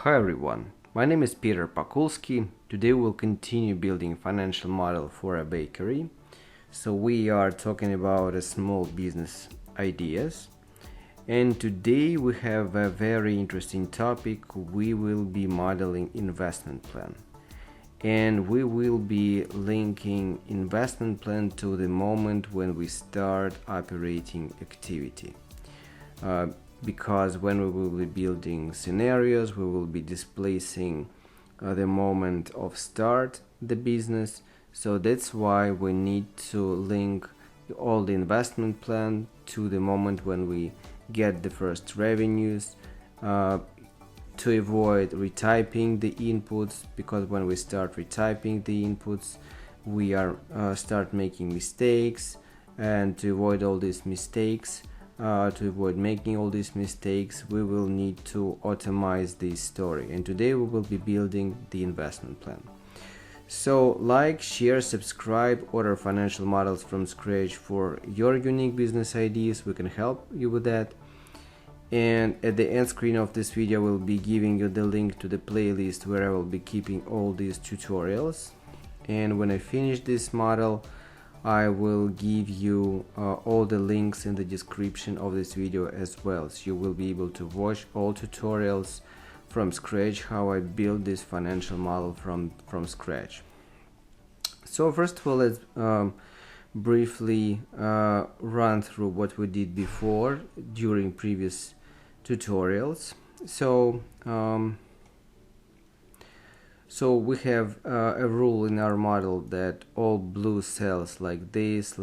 Hi everyone, my name is Piterpakulski. Today we'll continue building financial model for a bakery. So we are talking about a small business ideas. And today we have a very interesting topic. We will be modeling investment plan. And we will be linking investment plan to the moment when we start operating activity. Because when we will be building scenarios, we will be displacing the moment of start the business. So that's why we need to link all the investment plan to the moment when we get the first revenues, to avoid retyping the inputs, because when we start retyping the inputs we are start making mistakes. And to avoid all these mistakes, to avoid making all these mistakes, we will need to automate this story. And today we will be building the investment plan. So like, share, subscribe, order financial models from scratch for your unique business ideas. We can help you with that. And at the end screen of this video, we'll be giving you the link to the playlist where I will be keeping all these tutorials. And when I finish this model, I will give you all the links in the description of this video as well, so you will be able to watch all tutorials from scratch, how I build this financial model from scratch. So first of all, let's briefly run through what we did before during previous tutorials. So we have a rule in our model that all blue cells like this,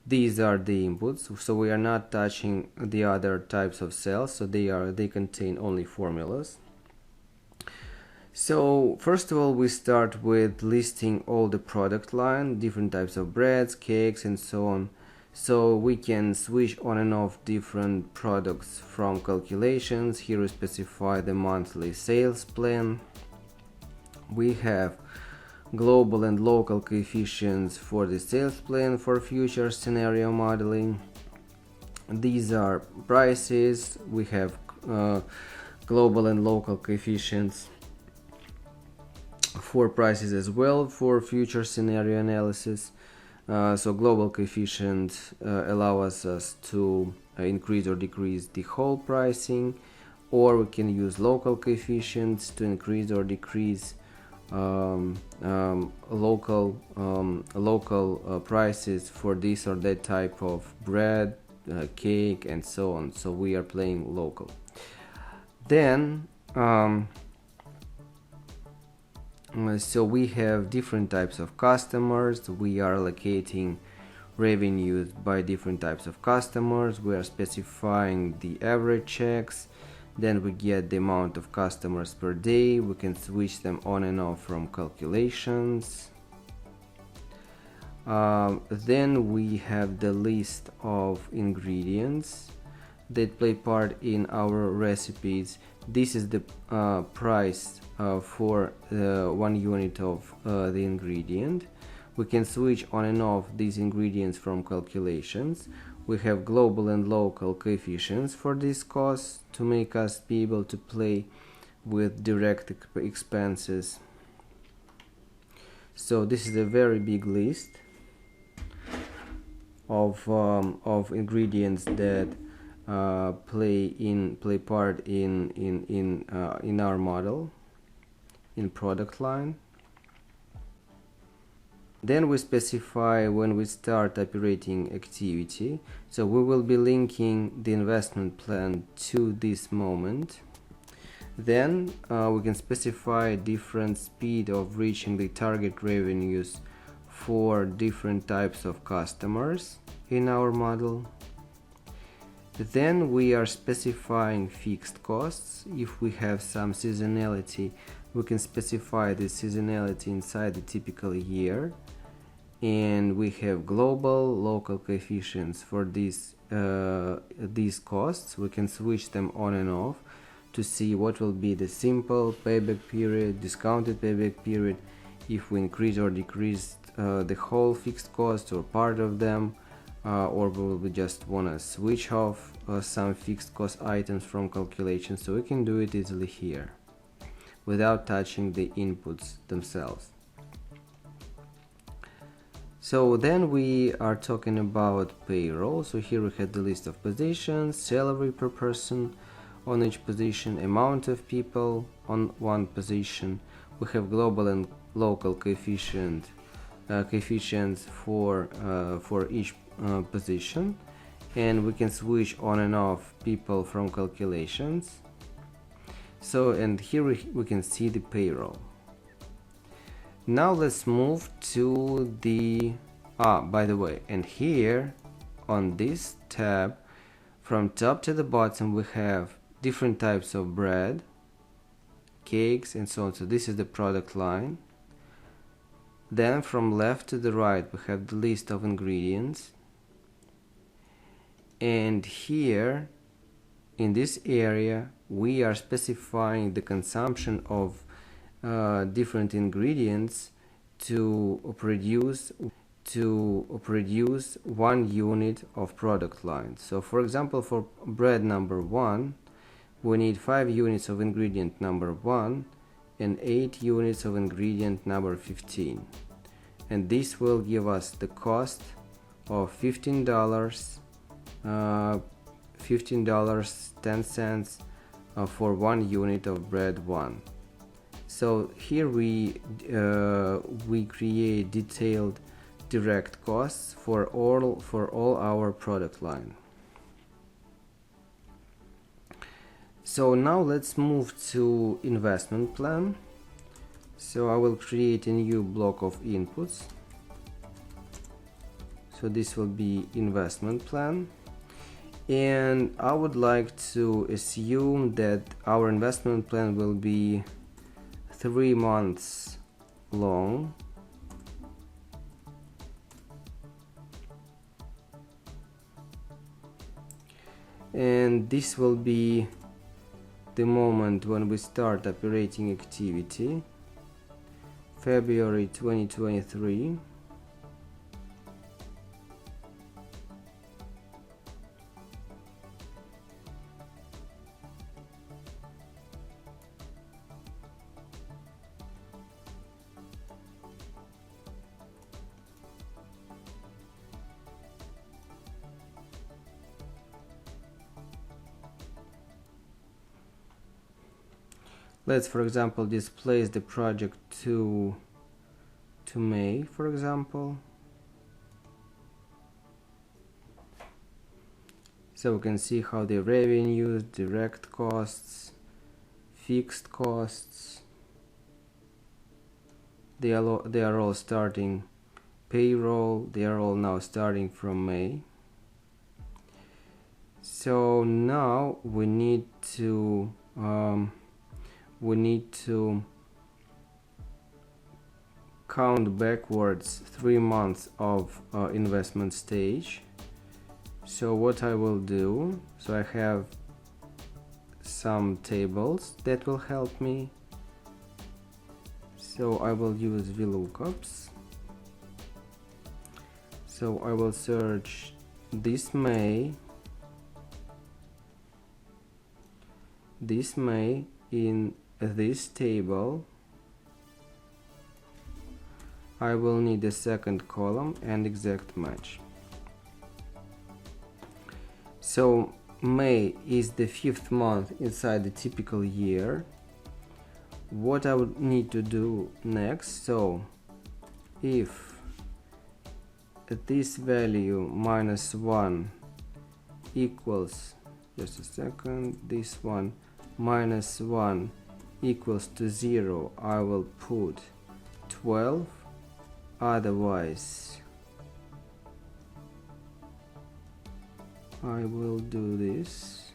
these are the inputs. So we are not touching the other types of cells, so they contain only formulas. So first of all, we start with listing all the product line, different types of breads, cakes, and so on. So we can switch on and off different products from calculations. Here we specify the monthly sales plan. We have global and local coefficients for the sales plan for future scenario modeling. These are prices. We have global and local coefficients for prices as well for future scenario analysis. So global coefficients allow us to increase or decrease the whole pricing, or we can use local coefficients to increase or decrease local prices for this or that type of bread, cake, and so on. So we are playing local. Then so we have different types of customers. We are allocating revenues by different types of customers. We are specifying the average checks. Then we get the amount of customers per day. We can switch them on and off from calculations. Then we have the list of ingredients that play part in our recipes. This is the price for 1 unit of the ingredient. We can switch on and off these ingredients from calculations. We have global and local coefficients for these costs to make us be able to play with direct expenses. So this is a very big list of ingredients that play part in our model, in product line. Then we specify when we start operating activity. So we will be linking the investment plan to this moment. Then we can specify different speed of reaching the target revenues for different types of customers in our model. Then we are specifying fixed costs. If we have some seasonality, we can specify the seasonality inside the typical year. And we have global, local coefficients for these costs. We can switch them on and off to see what will be the simple payback period, discounted payback period, if we increase or decrease the whole fixed cost or part of them, or we just want to switch off some fixed cost items from calculation. So we can do it easily here without touching the inputs themselves. So then we are talking about payroll. So here we have the list of positions, salary per person on each position, amount of people on one position. We have global and local coefficients for each position, and we can switch on and off people from calculations. So, and here we can see the payroll. Now let's move to the by the way, and here on this tab, from top to the bottom, we have different types of bread, cakes, and so on. So this is the product line. Then from left to the right, we have the list of ingredients, and here in this area we are specifying the consumption of different ingredients to produce 1 unit of product line. So for example, for bread number 1, we need 5 units of ingredient number 1 and 8 units of ingredient number 15, and this will give us the cost of $15.10 for 1 unit of bread 1. So here we create detailed direct costs for all our product line. So now let's move to investment plan. So I will create a new block of inputs. So this will be investment plan, and I would like to assume that our investment plan will be 3 months long. And this will be the moment when we start operating activity, February 2023. Let's, for example, displace the project to May, for example. So we can see how the revenues, direct costs, fixed costs, they are all starting payroll. They are all now starting from May. So now we need to count backwards 3 months of investment stage. So what I will do, so I have some tables that will help me. So I will use VLOOKUPs. So I will search this May in this table. I will need a second column and exact match. So May is the 5th month inside the typical year. What I would need to do next, so if this value -1 equals, just a second, this one -1 equals to 0, I will put 12, otherwise I will do this.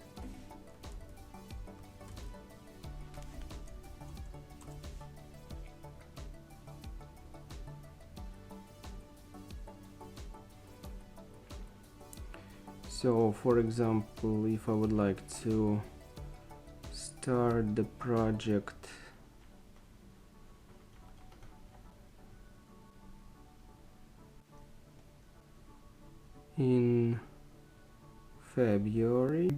So for example, if I would like to start the project in February.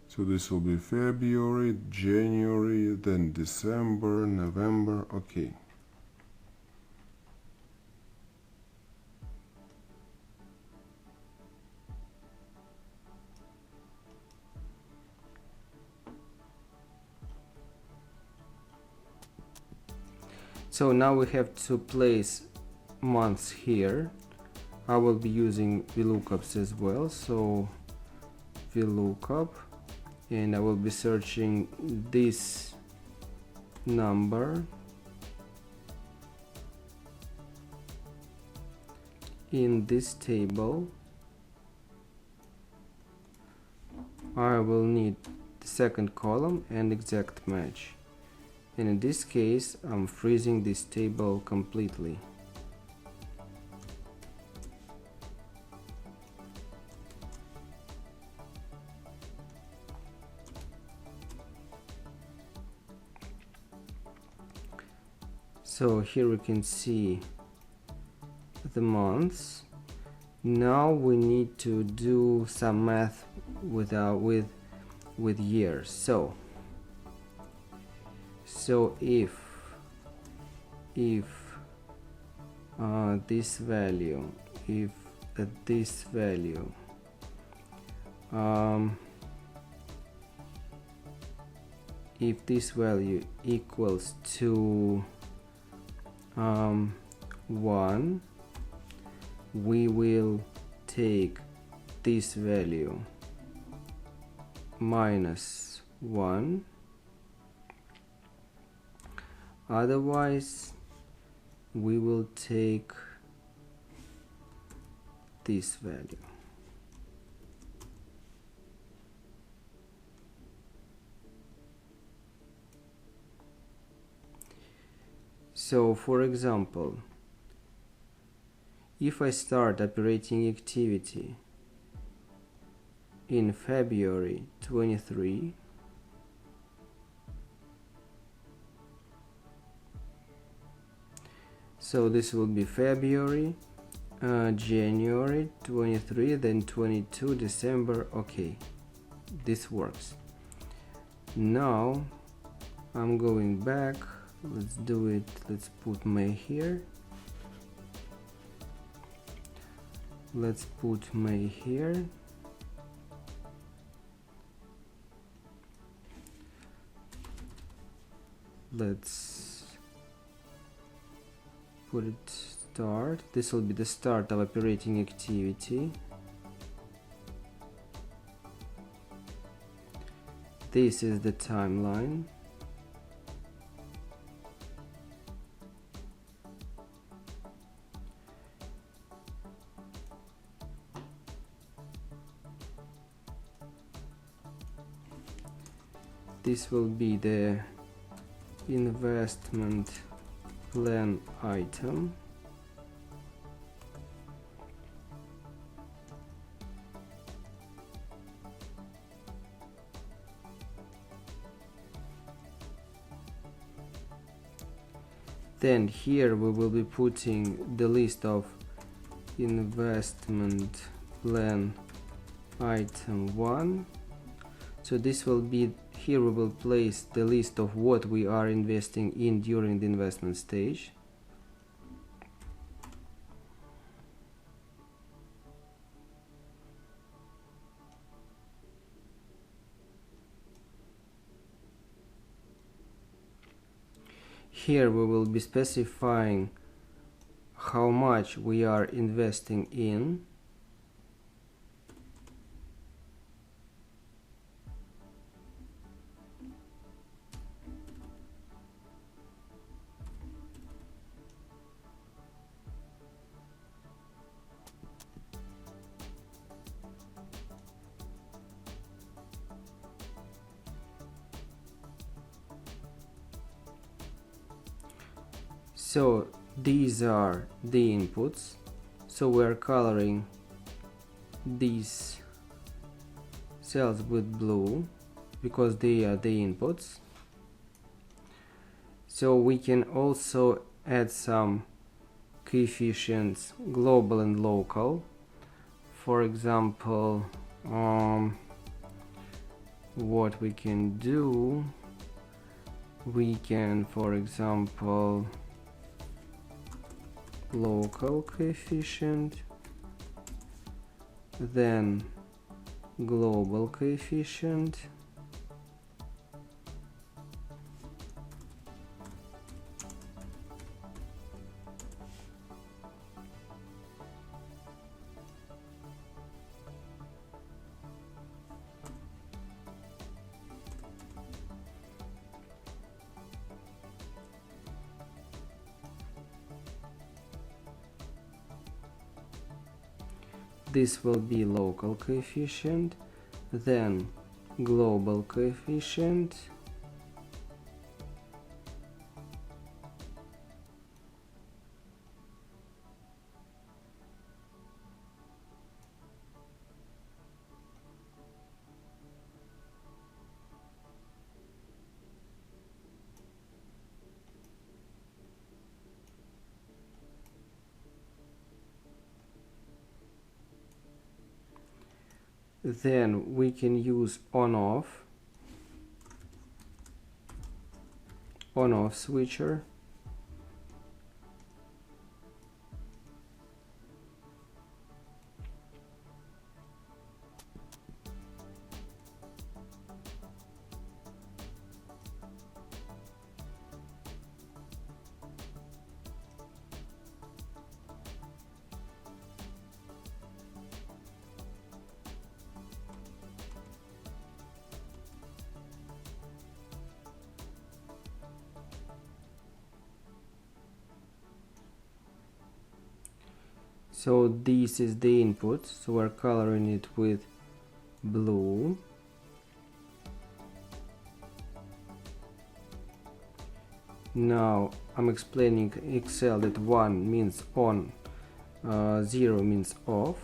So this will be February, January, then December, November. Okay. So now we have to place months here. I will be using VLOOKUPs as well, so VLOOKUP, and I will be searching this number in this table. I will need the second column and exact match, and in this case I'm freezing this table completely. So here we can see the months. Now we need to do some math with years. So if this value, if this value if this value equals to 1, we will take this value minus 1, otherwise we will take this value. So for example, if I start operating activity in February 23, so this will be February, January 23, then 22, December. Okay, this works. Now I'm going back. Let's do it. Let's put May here. Let's put May here. Let's put it start. This will be the start of operating activity. This is the timeline. This will be the investment plan item. Then here we will be putting the list of investment plan item 1. So this will be, here we will place the list of what we are investing in during the investment stage. Here we will be specifying how much we are investing in. So these are the inputs. So we're coloring these cells with blue because they are the inputs. So we can also add some coefficients, global and local. For example, what we can do, we can, for example, local coefficient, then global coefficient, this will be local coefficient, then global coefficient, then we can use on-off switcher, so this is the input, so we're coloring it with blue. Now I'm explaining Excel that 1 means on, 0 means off.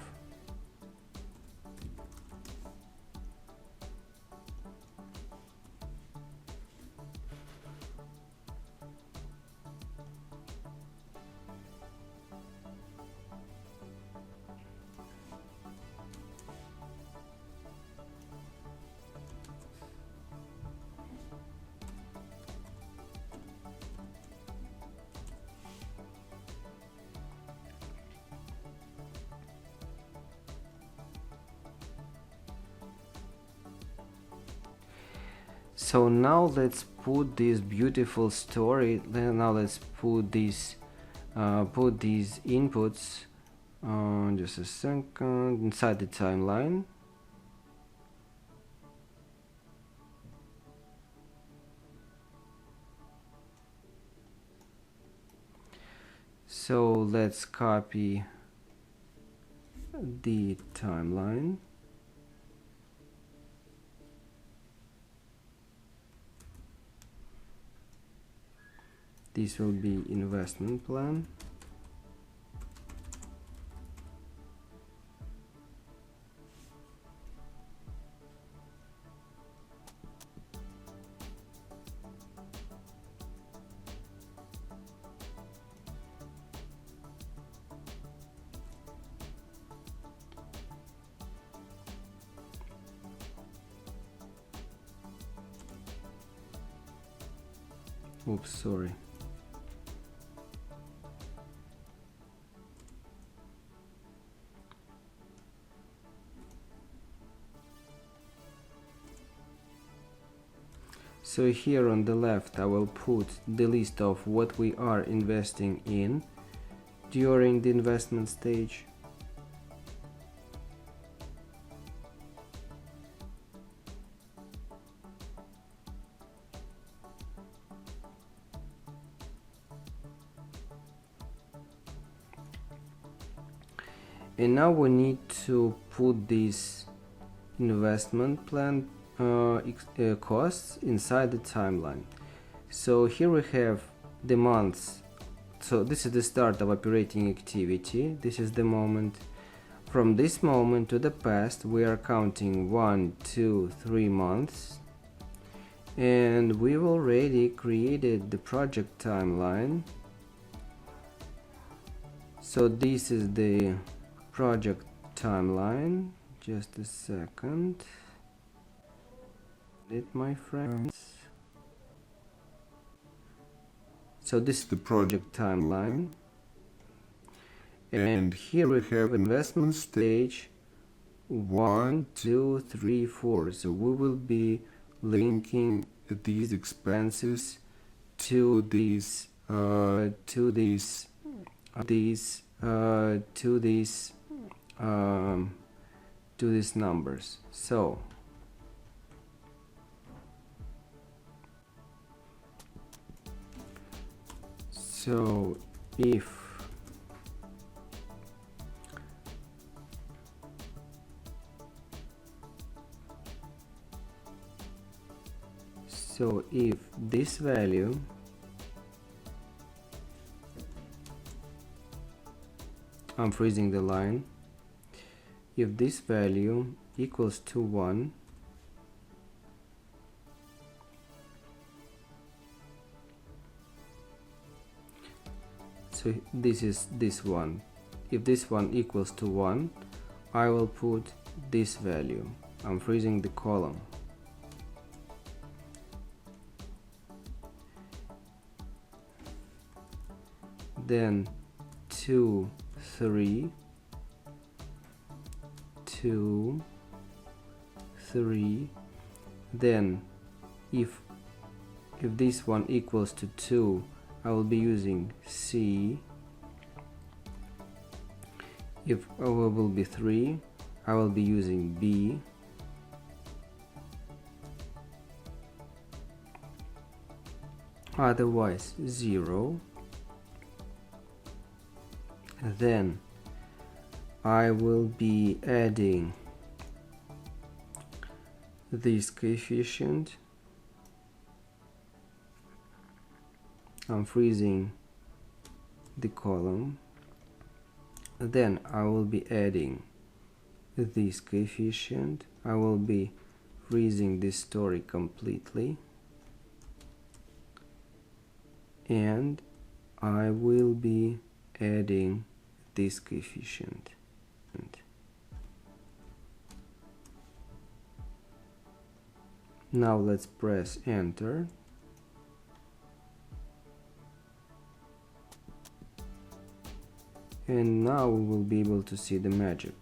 So now let's put this beautiful story. Now let's put these inputs, just a second, inside the timeline. So let's copy the timeline. This will be investment plan. Oops, sorry. So here on the left I will put the list of what we are investing in during the investment stage. And now we need to put this investment plan costs inside the timeline. So here we have the months. So this is the start of operating activity. This is the moment. From this moment to the past we are counting 1, 2, 3 months, and we've already created the project timeline. So this is the project timeline. Just a second, my friends. So this is the project timeline, and here we have investment stage 1, 2, 3, 4. So we will be linking these expenses to these numbers. So if this value I'm freezing the line, if this value equals to 1, so this is this one. If this one equals to 1, I will put this value. I'm freezing the column. Then 2, 3, 2, 3. Then if this one equals to 2, I will be using C. If it will be 3, I will be using B. Otherwise 0. Then I will be adding this coefficient. I'm freezing the column. Then I will be adding this coefficient. I will be freezing this story completely, and I will be adding this coefficient. Now let's press enter. And now we will be able to see the magic.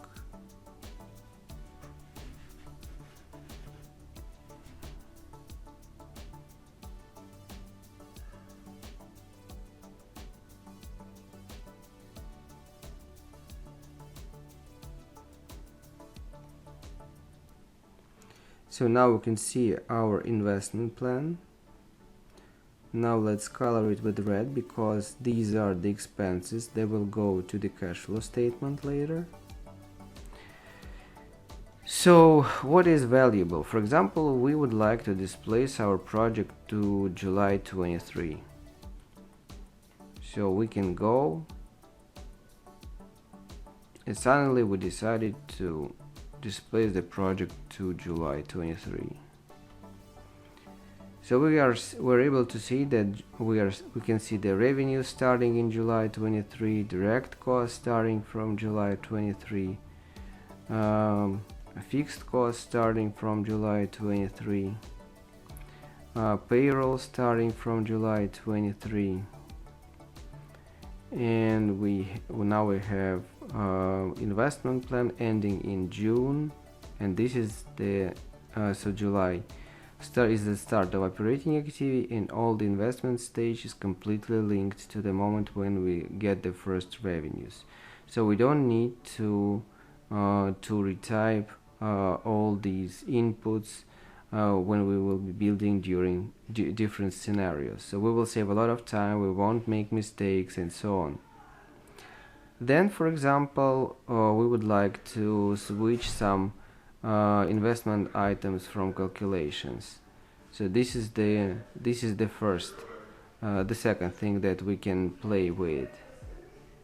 So now we can see our investment plan. Now let's color it with red, because these are the expenses that will go to the cash flow statement later. So what is valuable? For example, we would like to displace our project to July 23. So we can go, and suddenly we decided to displace the project to July 23. So we're able to see that we can see the revenue starting in July 23, direct cost starting from July 23, fixed cost starting from July 23, payroll starting from July 23, and now we have investment plan ending in June, and this is the so July is the start of operating activity, and all the investment stage is completely linked to the moment when we get the first revenues. So we don't need to retype all these inputs when we will be building during different scenarios. So we will save a lot of time, we won't make mistakes, and so on. Then, for example, we would like to switch some investment items from calculations. So this is the second thing that we can play with.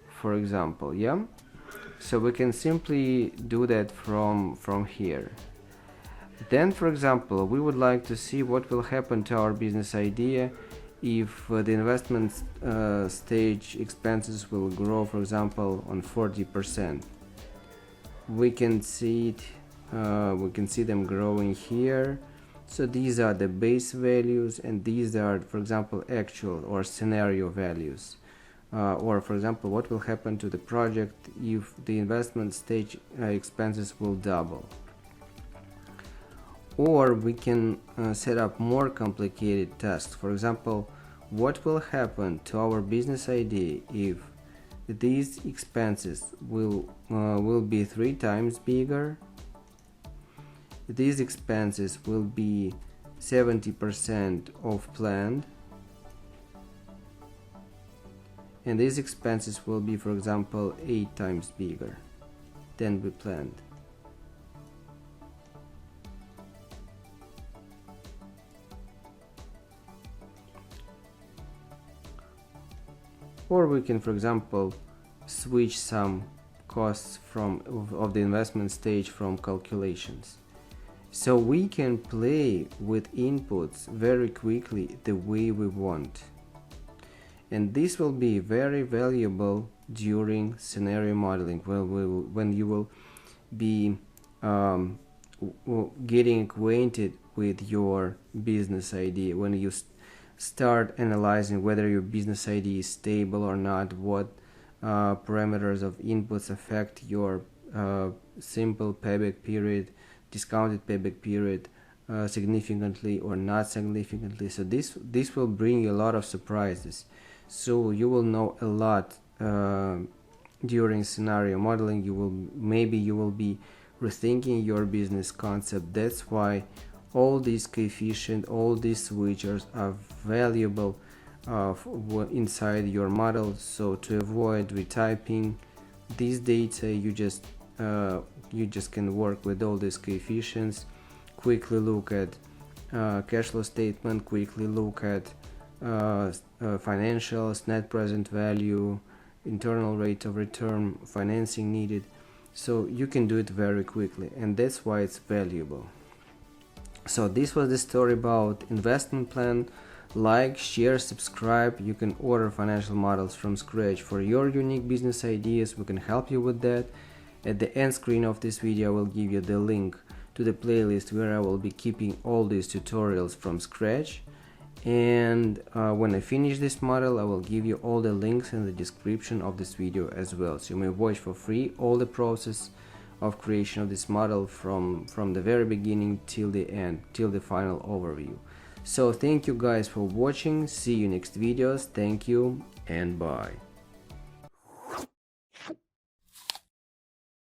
For example, so we can simply do that from here. Then, for example, we would like to see what will happen to our business idea if the investment stage expenses will grow, for example, on 40%. We can see it, we can see them growing here. So these are the base values, and these are, for example, actual or scenario values. Or, for example, what will happen to the project if the investment stage expenses will double. Or we can set up more complicated tasks. For example, what will happen to our business idea if these expenses will be 3 times bigger, these expenses will be 70% of planned, and these expenses will be, for example, 8 times bigger than we planned. Or we can, for example, switch some costs of the investment stage from calculations. So we can play with inputs very quickly the way we want. And this will be very valuable during scenario modeling, when you will be getting acquainted with your business idea, when you start analyzing whether your business idea is stable or not, what parameters of inputs affect your simple payback period, discounted payback period significantly or not significantly. So this will bring you a lot of surprises. So you will know a lot during scenario modeling. You will be rethinking your business concept. That's why all these coefficients, all these switchers are valuable inside your model. So to avoid retyping this data, you just can work with all these coefficients, quickly look at cash flow statement, quickly look at financials, net present value, internal rate of return, financing needed. So you can do it very quickly, and that's why it's valuable. So this was the story about investment plan. Like, share, subscribe. You can order financial models from scratch for your unique business ideas. We can help you with that. At the end screen of this video, I will give you the link to the playlist where I will be keeping all these tutorials from scratch. And when I finish this model, I will give you all the links in the description of this video as well, so you may watch for free all the process of creation of this model from the very beginning till the end, till the final overview. So thank you guys for watching. See you next videos. Thank you and bye.